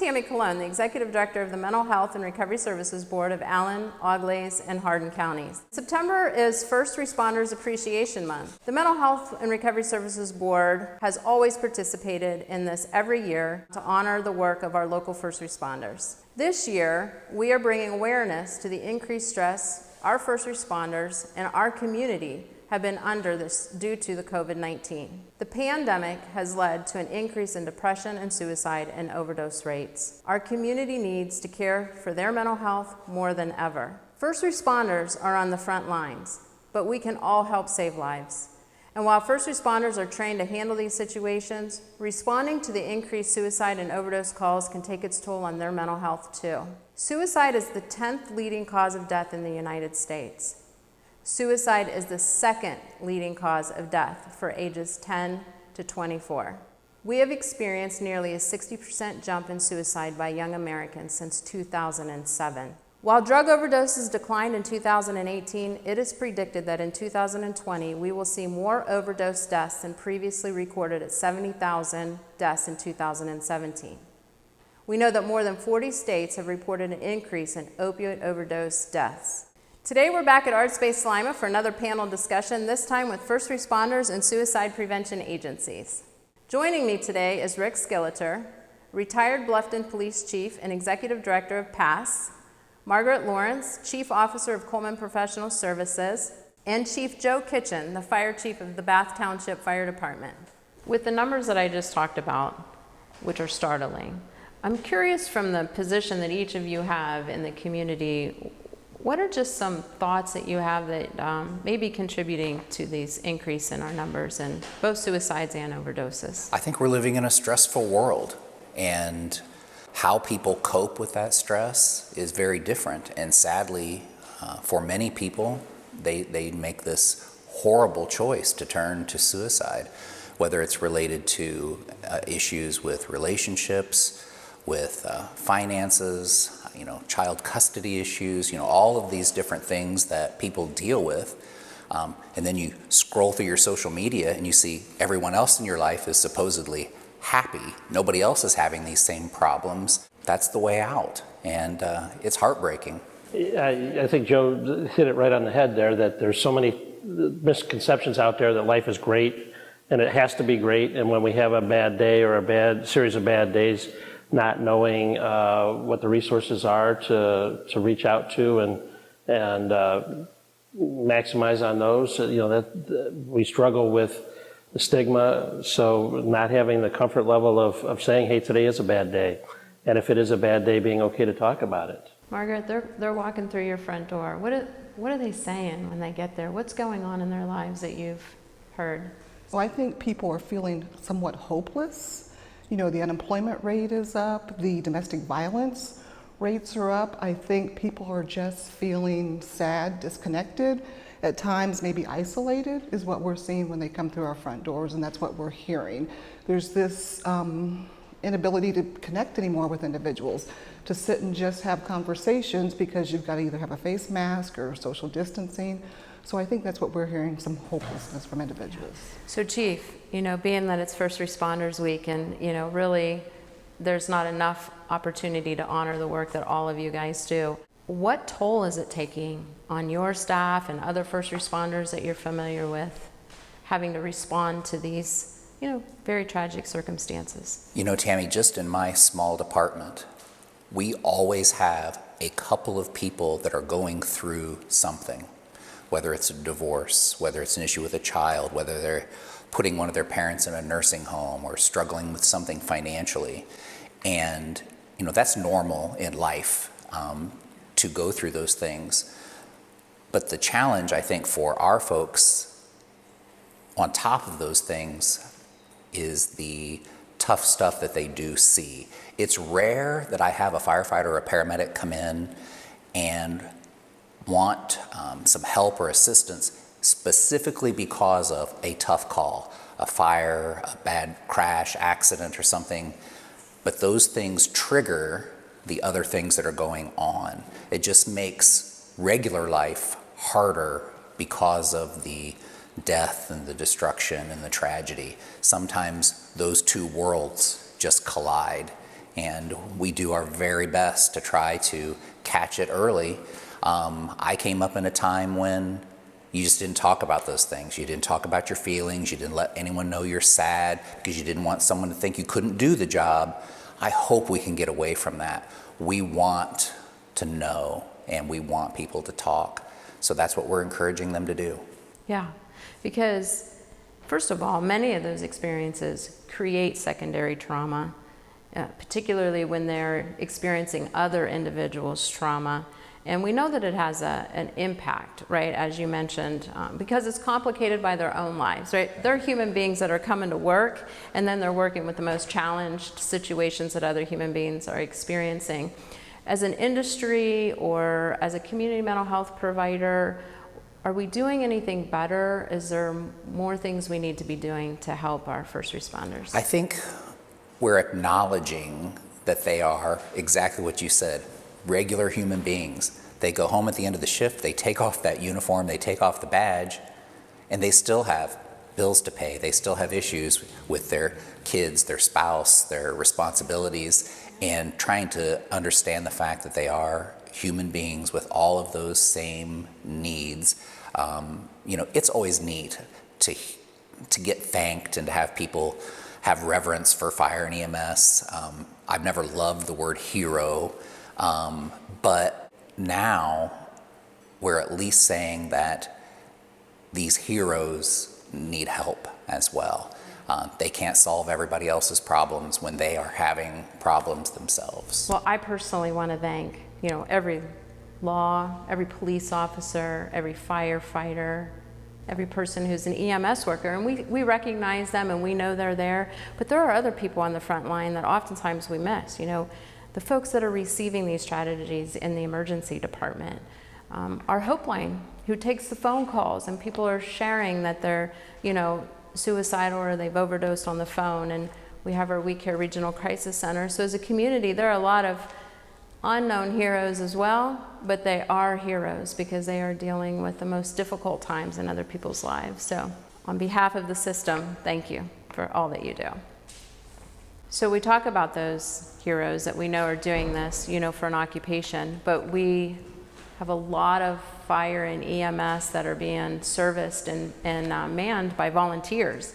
Tammie Colon, the Executive Director of the Mental Health and Recovery Services Board of Allen, Auglaize, and Hardin Counties. September is First Responders Appreciation Month. The Mental Health and Recovery Services Board has always participated in this every year to honor the work of our local first responders. This year, we are bringing awareness to the increased stress our first responders and our community have been under this due to the COVID-19. The pandemic has led to an increase in depression and suicide and overdose rates. Our community needs to care for their mental health more than ever. First responders are on the front lines, but we can all help save lives. And while first responders are trained to handle these situations, responding to the increased suicide and overdose calls can take its toll on their mental health too. Suicide is the 10th leading cause of death in the United States. Suicide is the second leading cause of death for ages 10 to 24. We have experienced nearly a 60% jump in suicide by young Americans since 2007. While drug overdoses declined in 2018, it is predicted that in 2020 we will see more overdose deaths than previously recorded at 70,000 deaths in 2017. We know that more than 40 states have reported an increase in opioid overdose deaths. Today we're back at Art Space Lima for another panel discussion, this time with first responders and suicide prevention agencies. Joining me today is Rick Skilliter, retired Bluffton Police Chief and Executive Director of PASS, Margaret Lawrence, Chief Officer of Coleman Professional Services, and Chief Joe Kitchen, the Fire Chief of the Bath Township Fire Department. With the numbers that I just talked about, which are startling, I'm curious from the position that each of you have in the community, what are just some thoughts that you have that may be contributing to these increase in our numbers in both suicides and overdoses? I think we're living in a stressful world, and how people cope with that stress is very different. And sadly, for many people, they make this horrible choice to turn to suicide, whether it's related to issues with relationships, with finances, child custody issues, all of these different things that people deal with. And then you scroll through your social media and you see everyone else in your life is supposedly happy. Nobody else is having these same problems. That's the way out. And it's heartbreaking. I think Joe hit it right on the head there, that there's so many misconceptions out there that life is great and it has to be great. And when we have a bad day or a bad series of bad days, not knowing what the resources are to reach out to and maximize on those. That we struggle with the stigma, so not having the comfort level of saying, hey, today is a bad day. And if it is a bad day, being okay to talk about it. Margaret, they're walking through your front door. What are they saying when they get there? What's going on in their lives that you've heard? Well, I think people are feeling somewhat hopeless. The unemployment rate is up, the domestic violence rates are up. I think people are just feeling sad, disconnected, at times maybe isolated is what we're seeing when they come through our front doors, and that's what we're hearing. There's this inability to connect anymore with individuals, to sit and just have conversations because you've got to either have a face mask or social distancing. So I think that's what we're hearing, some hopelessness from individuals. So Chief, being that it's First Responders Week and, really there's not enough opportunity to honor the work that all of you guys do, what toll is it taking on your staff and other first responders that you're familiar with, having to respond to these, very tragic circumstances? Tammie, just in my small department, we always have a couple of people that are going through something. Whether it's a divorce, whether it's an issue with a child, whether they're putting one of their parents in a nursing home or struggling with something financially. And, that's normal in life to go through those things. But the challenge, I think, for our folks on top of those things is the tough stuff that they do see. It's rare that I have a firefighter or a paramedic come in and want some help or assistance specifically because of a tough call, a fire, a bad crash, accident or something. But those things trigger the other things that are going on. It just makes regular life harder because of the death and the destruction and the tragedy. Sometimes those two worlds just collide. and we do our very best to try to catch it early. I came up in a time when you just didn't talk about those things. You didn't talk about your feelings. You didn't let anyone know you're sad because you didn't want someone to think you couldn't do the job. I hope we can get away from that. We want to know, and we want people to talk. So that's what we're encouraging them to do. Yeah, because first of all, many of those experiences create secondary trauma, particularly when they're experiencing other individuals' trauma. And we know that it has an impact, right, as you mentioned, because it's complicated by their own lives, right? They're human beings that are coming to work, and then they're working with the most challenged situations that other human beings are experiencing. As an industry or as a community mental health provider, are we doing anything better? Is there more things we need to be doing to help our first responders? I think we're acknowledging that they are exactly what you said, regular human beings. They go home at the end of the shift, they take off that uniform, they take off the badge, and they still have bills to pay. They still have issues with their kids, their spouse, their responsibilities, and trying to understand the fact that they are human beings with all of those same needs. It's always neat to get thanked and to have people have reverence for fire and EMS. I've never loved the word hero, but now we're at least saying that these heroes need help as well. They can't solve everybody else's problems when they are having problems themselves. Well, I personally want to thank, every every police officer, every firefighter, every person who's an EMS worker, and we recognize them and we know they're there, but there are other people on the front line that oftentimes we miss. The folks that are receiving these tragedies in the emergency department, our Hope Line, who takes the phone calls, and people are sharing that they're, suicidal or they've overdosed on the phone, and we have our We Care Regional Crisis Center. So as a community, there are a lot of unknown heroes as well, but they are heroes because they are dealing with the most difficult times in other people's lives. So on behalf of the system, thank you for all that you do. So we talk about those heroes that we know are doing this, for an occupation, but we have a lot of fire and EMS that are being serviced and manned by volunteers.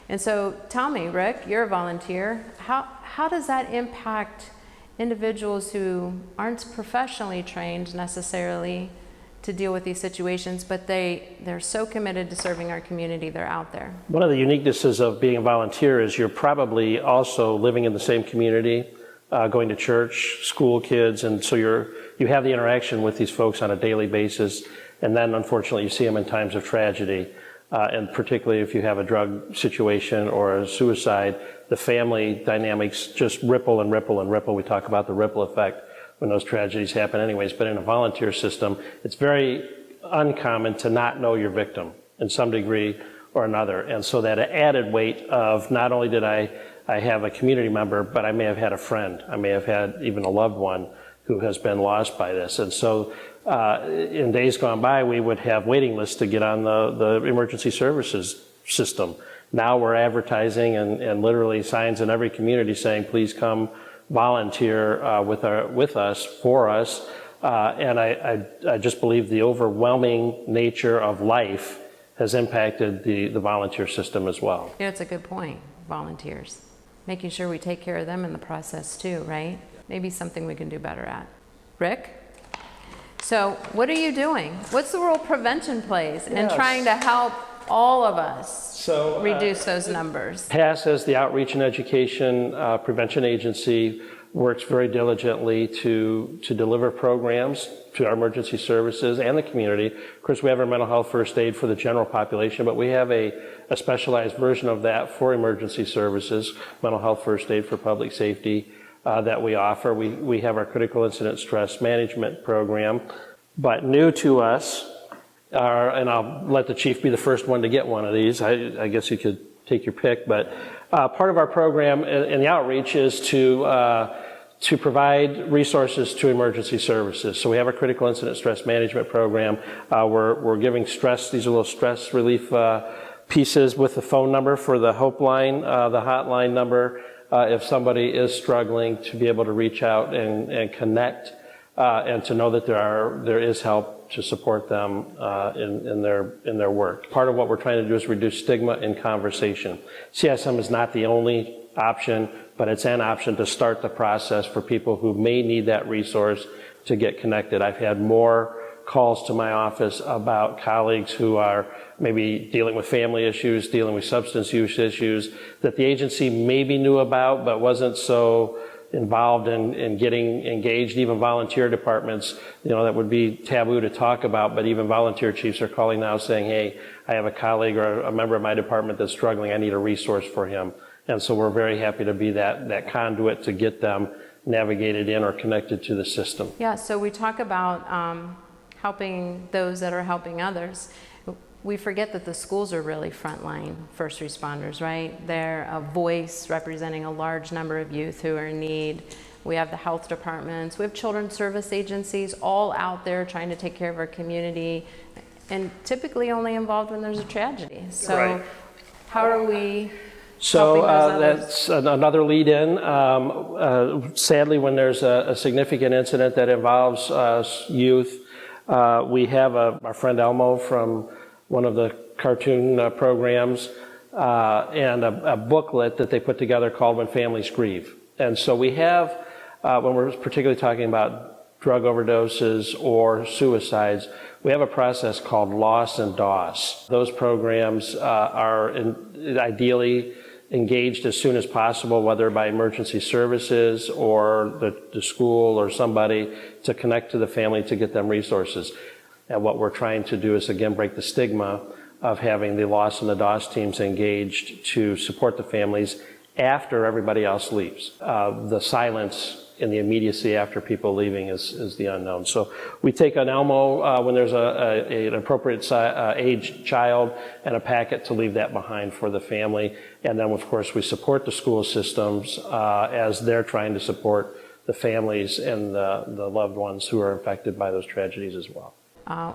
And so tell me, Rick, you're a volunteer. How does that impact individuals who aren't professionally trained necessarily to deal with these situations, but they're so committed to serving our community, they're out there? One of the uniquenesses of being a volunteer is you're probably also living in the same community, going to church, school kids, and so you have the interaction with these folks on a daily basis, and then unfortunately you see them in times of tragedy, and particularly if you have a drug situation or a suicide, the family dynamics just ripple and ripple and ripple. We talk about the ripple effect when those tragedies happen anyways, but in a volunteer system, it's very uncommon to not know your victim in some degree or another. And so that added weight of not only did I have a community member, but I may have had a friend, I may have had even a loved one who has been lost by this. And so in days gone by, we would have waiting lists to get on the emergency services system. Now we're advertising and literally signs in every community saying, please come volunteer with us, for us. And I just believe the overwhelming nature of life has impacted the volunteer system as well. It's a good point, volunteers. Making sure we take care of them in the process too, right? Maybe something we can do better at. Rick? So what are you doing? What's the role prevention plays in trying to help all of us reduce those numbers? PASS, as the Outreach and Education Prevention Agency, works very diligently to deliver programs to our emergency services and the community. Of course, we have our mental health first aid for the general population, but we have a specialized version of that for emergency services, mental health first aid for public safety that we offer. We have our critical incident stress management program, but new to us and I'll let the chief be the first one to get one of these. I guess you could take your pick, but part of our program in the outreach is to provide resources to emergency services. So we have a critical incident stress management program. We're giving stress, these are little stress relief pieces with the phone number for the Hope Line, the hotline number, if somebody is struggling, to be able to reach out and connect, and to know that there is help to support them in their work. Part of what we're trying to do is reduce stigma in conversation. CSM is not the only option, but it's an option to start the process for people who may need that resource to get connected. I've had more calls to my office about colleagues who are maybe dealing with family issues, dealing with substance use issues that the agency maybe knew about but wasn't so involved in getting engaged. Even volunteer departments, that would be taboo to talk about, but even volunteer chiefs are calling now saying, hey, I have a colleague or a member of my department that's struggling, I need a resource for him. And so we're very happy to be that conduit to get them navigated in or connected to the system. Yeah, so we talk about helping those that are helping others. We forget that the schools are really frontline first responders, right? They're a voice representing a large number of youth who are in need. We have the health departments, we have children's service agencies, all out there trying to take care of our community, and typically only involved when there's a tragedy. So right. How are we So helping those others? that's another lead in. Sadly, when there's a significant incident that involves youth, we have our friend Elmo from one of the cartoon programs, and a booklet that they put together called When Families Grieve. And so we have, when we're particularly talking about drug overdoses or suicides, we have a process called Loss and DOS. Those programs are ideally engaged as soon as possible, whether by emergency services or the school or somebody, to connect to the family to get them resources. And what we're trying to do is, again, break the stigma of having the loss and the DOS teams engaged to support the families after everybody else leaves. The silence and the immediacy after people leaving is the unknown. So we take an Elmo when there's an appropriate age child and a packet to leave that behind for the family. And then, of course, we support the school systems as they're trying to support the families and the loved ones who are affected by those tragedies as well.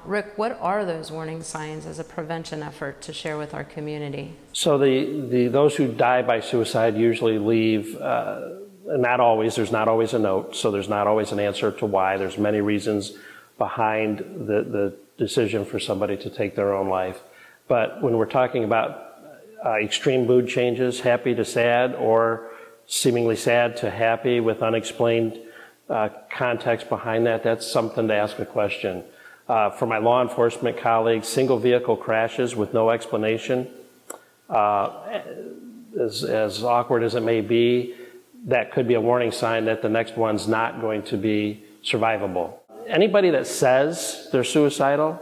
Rick, what are those warning signs as a prevention effort to share with our community? So those who die by suicide usually leave, not always, there's not always a note, so there's not always an answer to why. There's many reasons behind the decision for somebody to take their own life. But when we're talking about extreme mood changes, happy to sad, or seemingly sad to happy with unexplained context behind that, that's something to ask a question. For my law enforcement colleagues, single vehicle crashes with no explanation, as awkward as it may be, that could be a warning sign that the next one's not going to be survivable. Anybody that says they're suicidal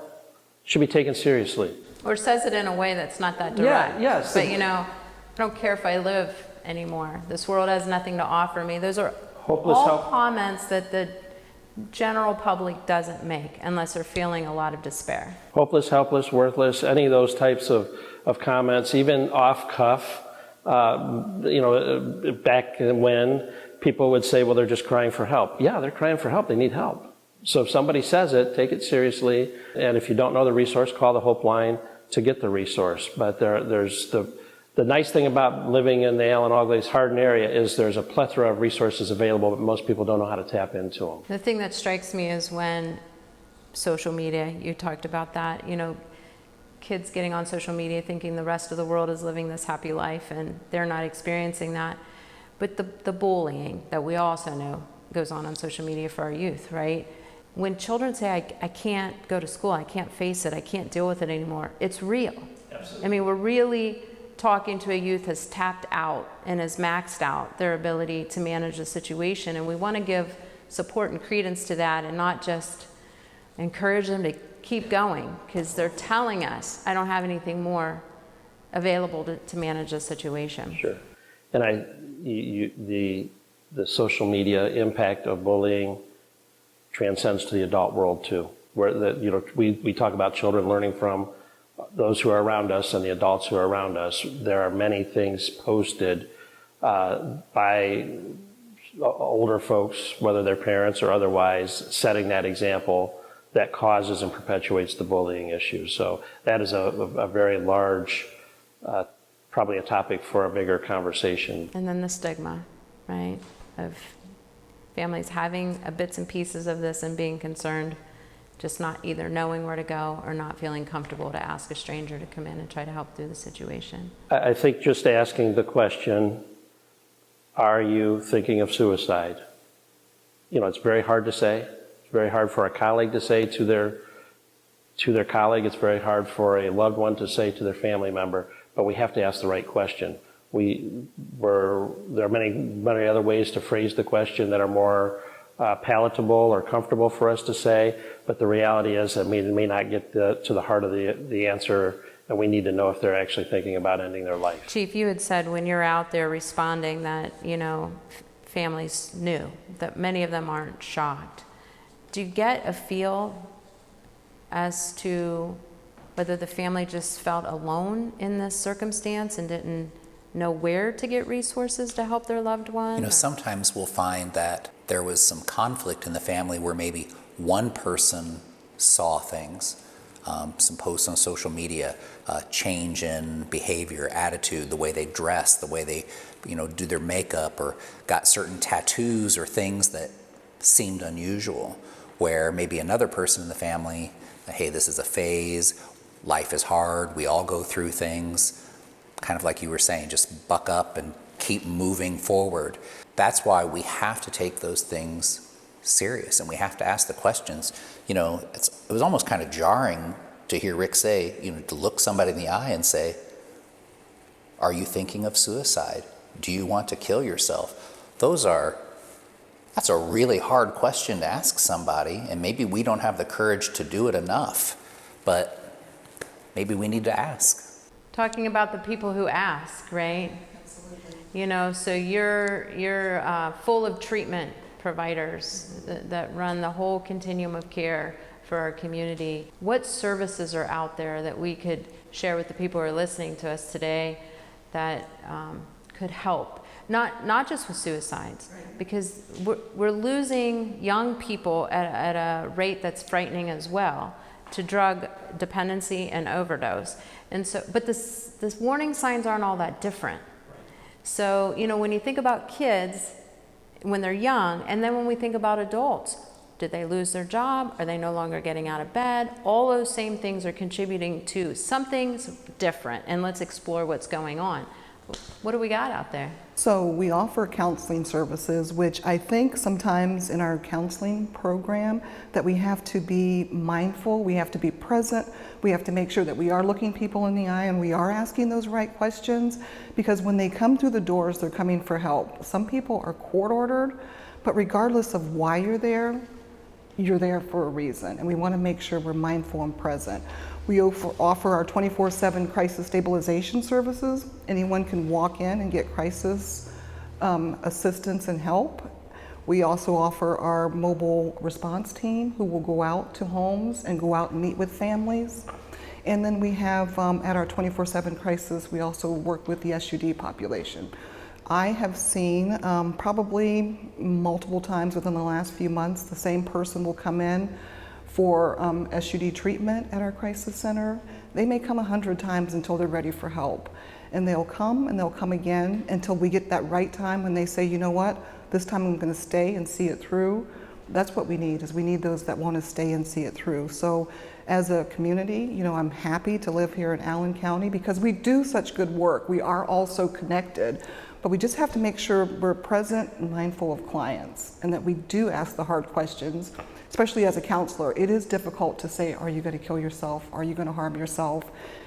should be taken seriously. Or says it in a way that's not that direct. Yeah, yes. But I don't care if I live anymore. This world has nothing to offer me. Those are all comments that the general public doesn't make unless they're feeling a lot of despair. Hopeless, helpless, worthless, any of those types of comments, even off cuff. Back when people would say, well, they're just crying for help. Yeah, they're crying for help. They need help. So if somebody says it, take it seriously. And if you don't know the resource, call the Hope line to get the resource. But there's the nice thing about living in the Allen Auglaize Hardin area is there's a plethora of resources available, but most people don't know how to tap into them. The thing that strikes me is when social media, you talked about that, kids getting on social media thinking the rest of the world is living this happy life and they're not experiencing that. But the bullying that we also know goes on social media for our youth, right? When children say, I can't go to school, I can't face it, I can't deal with it anymore, it's real. Absolutely. I mean, we're really talking to a youth has tapped out and has maxed out their ability to manage the situation, and we want to give support and credence to that and not just encourage them to keep going, because they're telling us, I don't have anything more available to manage the situation. Sure. And the social media impact of bullying transcends to the adult world too, where we talk about children learning from those who are around us and the adults who are around us. There are many things posted by older folks, whether they're parents or otherwise, setting that example that causes and perpetuates the bullying issue. So that is a very large probably a topic for a bigger conversation. And then the stigma, right, of families having bits and pieces of this and being concerned, just not either knowing where to go or not feeling comfortable to ask a stranger to come in and try to help through the situation. I think just asking the question, are you thinking of suicide? You know, it's very hard to say. It's very hard for a colleague to say to their colleague. It's very hard for a loved one to say to their family member, but we have to ask the right question. There are many other ways to phrase the question that are more palatable or comfortable for us to say, but the reality is that it may not get to the heart of the answer, and we need to know if they're actually thinking about ending their life. Chief, you had said when you're out there responding that, you know, families knew, that many of them aren't shocked. Do you get a feel as to whether the family just felt alone in this circumstance and didn't know where to get resources to help their loved one? You know, sometimes we'll find that there was some conflict in the family where maybe one person saw things, some posts on social media, change in behavior, attitude, the way they dress, the way they, do their makeup, or got certain tattoos or things that seemed unusual, where maybe another person in the family, hey, this is a phase, life is hard, we all go through things, kind of like you were saying, just buck up and keep moving forward. That's why we have to take those things serious, and we have to ask the questions. It was almost kind of jarring to hear Rick say, to look somebody in the eye and say, are you thinking of suicide? Do you want to kill yourself? That's a really hard question to ask somebody, and maybe we don't have the courage to do it enough, but maybe we need to ask. Talking about the people who ask, right? Absolutely. So you're full of treatment providers that run the whole continuum of care for our community. What services are out there that we could share with the people who are listening to us today that could help? Not just with suicides, right, because we're losing young people at a rate that's frightening as well to drug dependency and overdose. And so, but this warning signs aren't all that different. So, when you think about kids when they're young, and then when we think about adults, did they lose their job? Are they no longer getting out of bed? All those same things are contributing to something's different, and let's explore what's going on. What do we got out there? So we offer counseling services, which I think sometimes in our counseling program that we have to be mindful, we have to be present, we have to make sure that we are looking people in the eye and we are asking those right questions, because when they come through the doors, they're coming for help. Some people are court ordered, but regardless of why you're there for a reason, and we want to make sure we're mindful and present. We offer our 24/7 crisis stabilization services. Anyone can walk in and get crisis assistance and help. We also offer our mobile response team who will go out to homes and go out and meet with families. And then we have at our 24/7 crisis, we also work with the SUD population. I have seen probably multiple times within the last few months, the same person will come in for SUD treatment at our crisis center. They may come 100 times until they're ready for help. And they'll come again until we get that right time when they say, you know what, this time I'm gonna stay and see it through. That's what we need, is we need those that wanna stay and see it through. So as a community, I'm happy to live here in Allen County because we do such good work. We are also connected, but we just have to make sure we're present and mindful of clients and that we do ask the hard questions. Especially as a counselor, it is difficult to say, are you going to kill yourself? Are you going to harm yourself?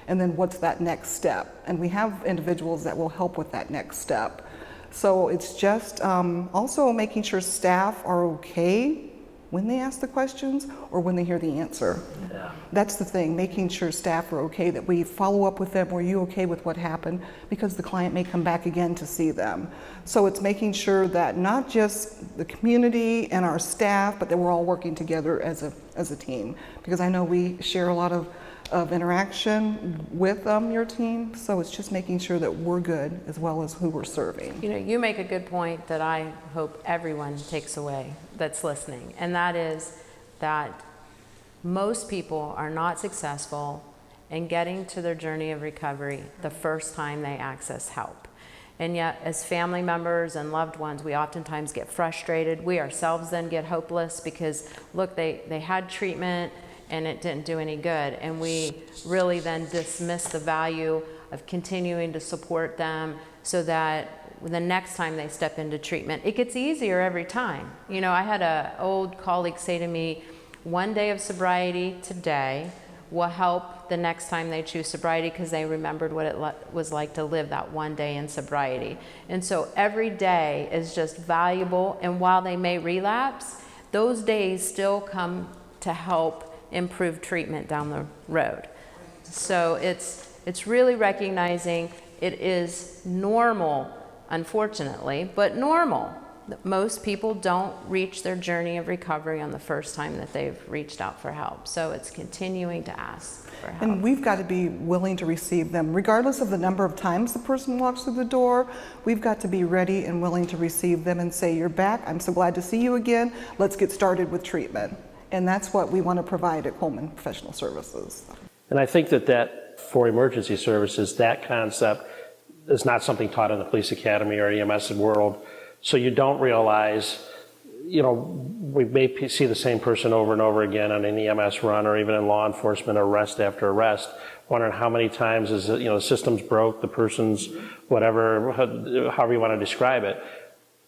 And then what's that next step? And we have individuals that will help with that next step. So it's just also making sure staff are okay when they ask the questions or when they hear the answer. Yeah. That's the thing, making sure staff are okay, that we follow up with them. Were you okay with what happened? Because the client may come back again to see them. So it's making sure that not just the community and our staff, but that we're all working together as a team. Because I know we share a lot of interaction with your team, so it's just making sure that we're good as well as who we're serving. You make a good point that I hope everyone takes away that's listening, and that is that most people are not successful and getting to their journey of recovery the first time they access help. And yet, as family members and loved ones, we oftentimes get frustrated. We ourselves then get hopeless because, look, they had treatment and it didn't do any good. And we really then dismiss the value of continuing to support them so that the next time they step into treatment, it gets easier every time. You know, I had an old colleague say to me, 1 day of sobriety today will help the next time they choose sobriety because they remembered what it was like to live that 1 day in sobriety. And so every day is just valuable, and while they may relapse, those days still come to help improve treatment down the road. So it's really recognizing it is normal, unfortunately, but normal. Most people don't reach their journey of recovery on the first time that they've reached out for help. So it's continuing to ask for help. And we've got to be willing to receive them. Regardless of the number of times the person walks through the door, we've got to be ready and willing to receive them and say, you're back, I'm so glad to see you again, let's get started with treatment. And that's what we want to provide at Coleman Professional Services. And I think that for emergency services, that concept is not something taught in the police academy or EMS world. So you don't realize, you know, we may see the same person over and over again on an EMS run or even in law enforcement, arrest after arrest, wondering how many times is it, you know, the system's broke, the person's whatever, however you want to describe it.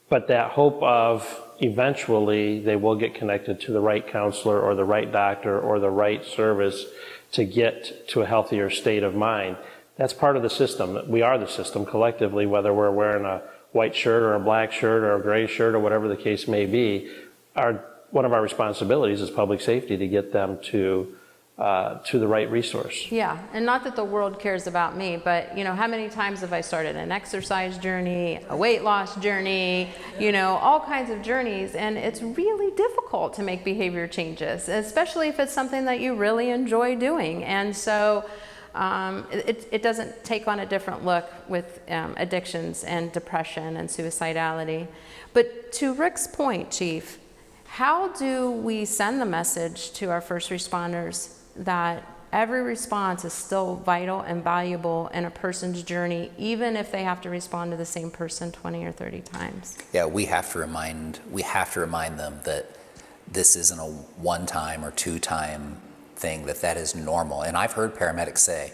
But that hope of eventually they will get connected to the right counselor or the right doctor or the right service to get to a healthier state of mind. That's part of the system. We are the system collectively, whether we're wearing a white shirt or a black shirt or a gray shirt or whatever the case may be. One of our responsibilities is public safety to get them to the right resource. Yeah, and not that the world cares about me, but you know, how many times have I started an exercise journey, a weight loss journey, you know, all kinds of journeys, and it's really difficult to make behavior changes, especially if it's something that you really enjoy doing. And so it doesn't take on a different look with addictions and depression and suicidality. But to Rick's point, Chief, how do we send the message to our first responders that every response is still vital and valuable in a person's journey, even if they have to respond to the same person 20 or 30 times? Yeah, we have to remind them that this isn't a one-time or two-time thing, that is normal. And I've heard paramedics say,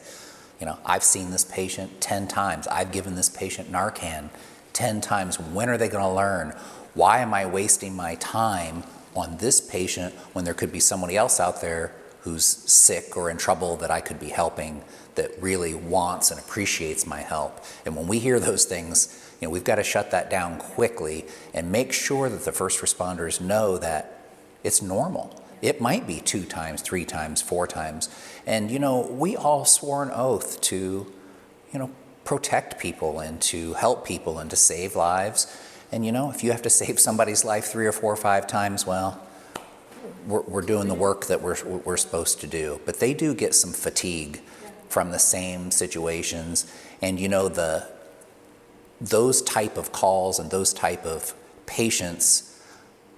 you know, I've seen this patient 10 times. I've given this patient Narcan 10 times. When are they going to learn? Why am I wasting my time on this patient when there could be somebody else out there who's sick or in trouble that I could be helping, that really wants and appreciates my help? And when we hear those things, you know, we've got to shut that down quickly and make sure that the first responders know that it's normal. It might be 2 times, 3 times, 4 times. And, you know, we all swore an oath to, you know, protect people and to help people and to save lives. And, you know, if you have to save somebody's life 3 or 4 or 5 times, well, we're doing the work that we're supposed to do. But they do get some fatigue from the same situations. And, you know, those type of calls and those type of patients,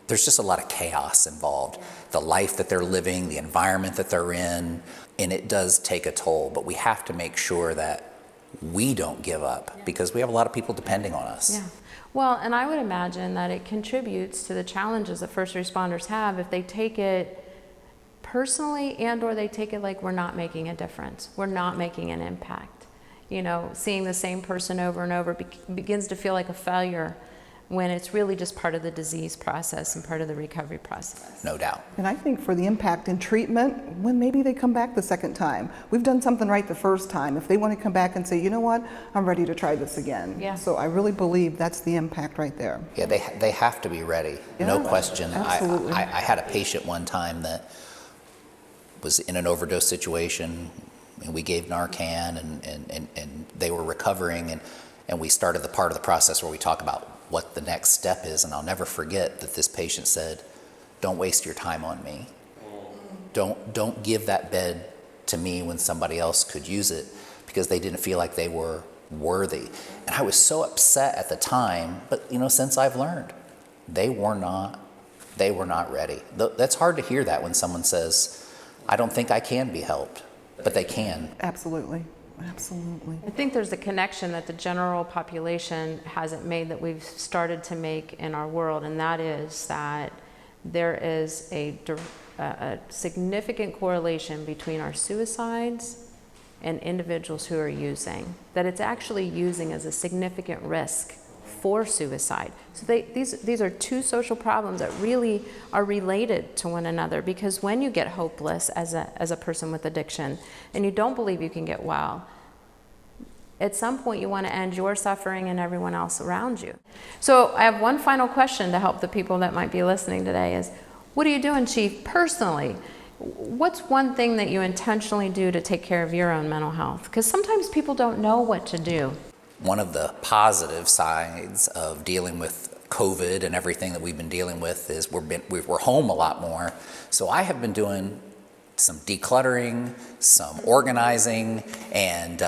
there's just a lot of chaos involved. The life that they're living, the environment that they're in, and it does take a toll. But we have to make sure that we don't give up because we have a lot of people depending on us. Yeah. Well, and I would imagine that it contributes to the challenges that first responders have if they take it personally and or they take it like we're not making a difference. We're not making an impact. You know, seeing the same person over and over begins to feel like a failure when it's really just part of the disease process and part of the recovery process. No doubt. And I think for the impact in treatment, when maybe they come back the second time, we've done something right the first time. If they want to come back and say, you know what, I'm ready to try this again. Yeah. So I really believe that's the impact right there. Yeah, they have to be ready. Yeah, No question. absolutely. I had a patient one time that was in an overdose situation, and we gave Narcan, and they were recovering, and we started the part of the process where we talk about what the next step is. And I'll never forget that this patient said, don't waste your time on me. Don't give that bed to me when somebody else could use it, because they didn't feel like they were worthy. And I was so upset at the time, but you know, since I've learned, they were not ready. That's hard to hear that when someone says, I don't think I can be helped. but they can. Absolutely. Absolutely. I think there's a connection that the general population hasn't made that we've started to make in our world, and that is that there is a significant correlation between our suicides and individuals who are using, that it's actually using as a significant risk for suicide. So these are two social problems that really are related to one another, because when you get hopeless as a person with addiction and you don't believe you can get well, at some point you want to end your suffering and everyone else around you. So I have one final question to help the people that might be listening today is, what are you doing, Chief, personally? What's one thing that you intentionally do to take care of your own mental health? Because sometimes people don't know what to do. One of the positive sides of dealing with COVID and everything that we've been dealing with is we're home a lot more. So I have been doing some decluttering, some organizing, and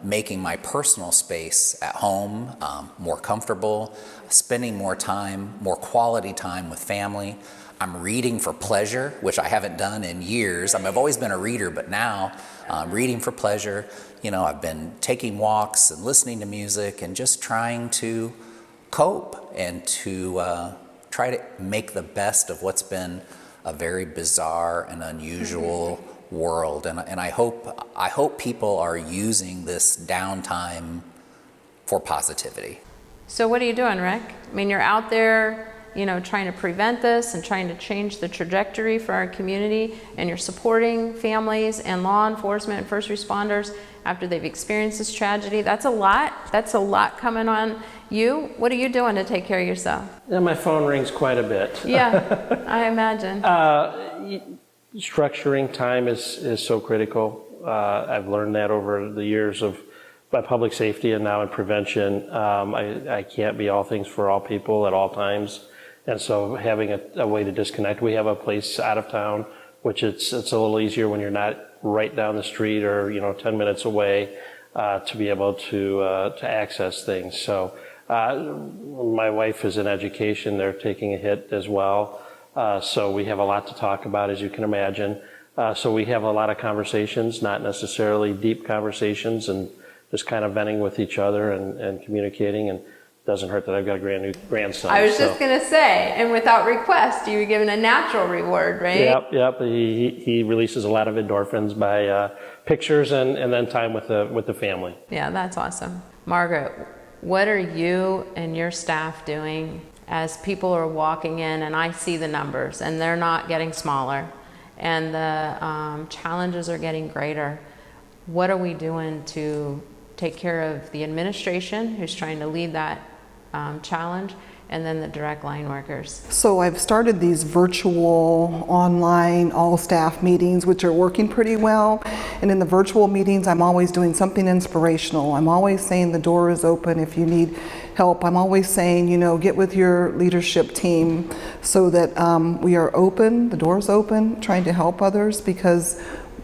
making my personal space at home more comfortable, spending more time, more quality time with family. I'm reading for pleasure, which I haven't done in years. I've always been a reader, but now reading for pleasure. You know, I've been taking walks and listening to music and just trying to cope and to try to make the best of what's been a very bizarre and unusual world. And I hope people are using this downtime for positivity. So what are you doing, Rick? I mean, you're out there, you know, trying to prevent this and trying to change the trajectory for our community, and you're supporting families and law enforcement and first responders after they've experienced this tragedy. That's a lot. That's a lot coming on you. What are you doing to take care of yourself? Yeah, my phone rings quite a bit. Yeah, I imagine. Structuring time is so critical. I've learned that over the years of my public safety and now in prevention. I can't be all things for all people at all times. And so having a way to disconnect. We have a place out of town, which it's a little easier when you're not right down the street or 10 minutes away to be able to access things. So my wife is in education; they're taking a hit as well. So we have a lot to talk about, as you can imagine. So we have a lot of conversations, not necessarily deep conversations, and just kind of venting with each other and communicating. And doesn't hurt that I've got a grandson. I was just going to say, and without request, you were given a natural reward, right? Yep. He releases a lot of endorphins by pictures and then time with the family. Yeah, that's awesome. Margaret, what are you and your staff doing as people are walking in, and I see the numbers, and they're not getting smaller, and the challenges are getting greater? What are we doing to take care of the administration who's trying to lead that challenge, and then the direct line workers? So I've started these virtual, online, all staff meetings, which are working pretty well. And in the virtual meetings, I'm always doing something inspirational. I'm always saying the door is open if you need help. I'm always saying, get with your leadership team so that we are open, the door's open, trying to help others, because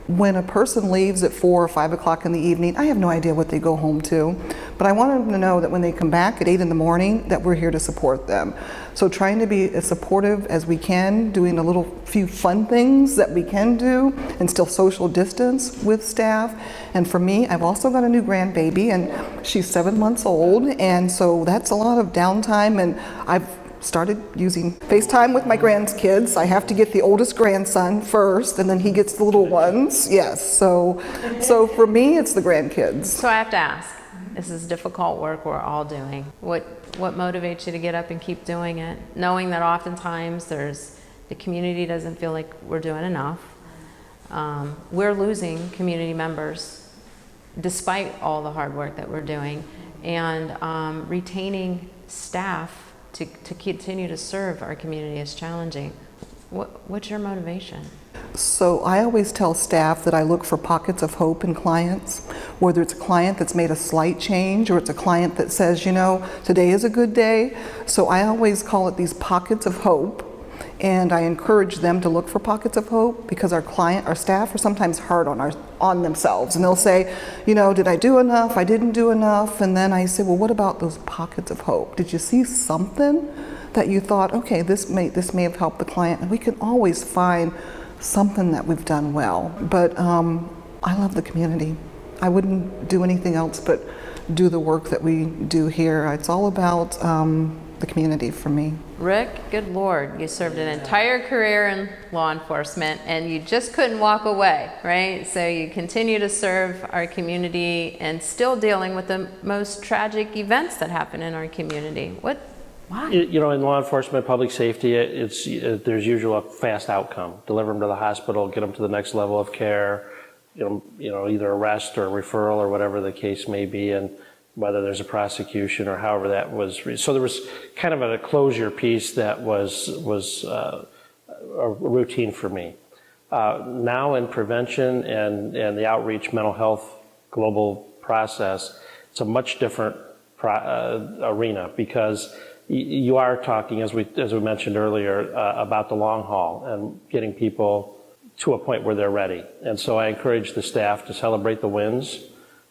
when a person leaves at 4 or 5 o'clock in the evening, I have no idea what they go home to. But I want them to know that when they come back at 8 in the morning, that we're here to support them. So trying to be as supportive as we can, doing a few fun things that we can do, and still social distance with staff. And for me, I've also got a new grandbaby, and she's 7 months old, and so that's a lot of downtime, and I've started using FaceTime with my grandkids. I have to get the oldest grandson first, and then he gets the little ones. Yes, so for me, it's the grandkids. So I have to ask, this is difficult work we're all doing. What motivates you to get up and keep doing it, knowing that oftentimes the community doesn't feel like we're doing enough? We're losing community members despite all the hard work that we're doing, and retaining staff to continue to serve our community is challenging. What's your motivation? So I always tell staff that I look for pockets of hope in clients, whether it's a client that's made a slight change or it's a client that says, today is a good day. So I always call it these pockets of hope, and I encourage them to look for pockets of hope, because our staff are sometimes hard on themselves, and they'll say, did I do enough? I didn't do enough. And then I say, well, what about those pockets of hope? Did you see something that you thought, okay, this may have helped the client? And we can always find something that we've done well. But I love the community. I wouldn't do anything else but do the work that we do here. It's all about the community for me. Rick, good Lord, you served an entire career in law enforcement and you just couldn't walk away, right? So you continue to serve our community and still dealing with the most tragic events that happen in our community. Why? You know, in law enforcement, public safety, there's usually a fast outcome. Deliver them to the hospital, get them to the next level of care, you know, either arrest or referral or whatever the case may be, and whether there's a prosecution or however that was. So there was kind of a closure piece that was a routine for me. Now in prevention and the outreach mental health global process, it's a much different arena, because you are talking, as we mentioned earlier, about the long haul and getting people to a point where they're ready. And so I encourage the staff to celebrate the wins,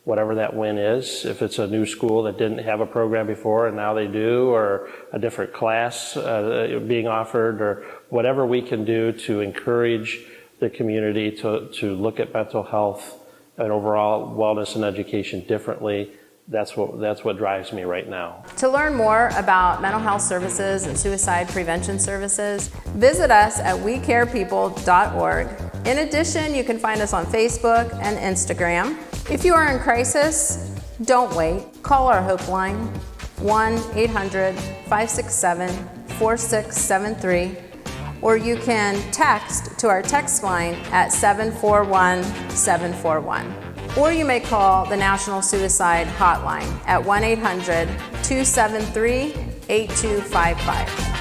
whatever that win is. If it's a new school that didn't have a program before and now they do, or a different class being offered, or whatever we can do to encourage the community to look at mental health and overall wellness and education differently. That's what drives me right now. To learn more about mental health services and suicide prevention services, visit us at wecarepeople.org. In addition, you can find us on Facebook and Instagram. If you are in crisis, don't wait. Call our Hope Line, 1-800-567-4673, or you can text to our text line at 741-741. Or you may call the National Suicide Hotline at 1-800-273-8255.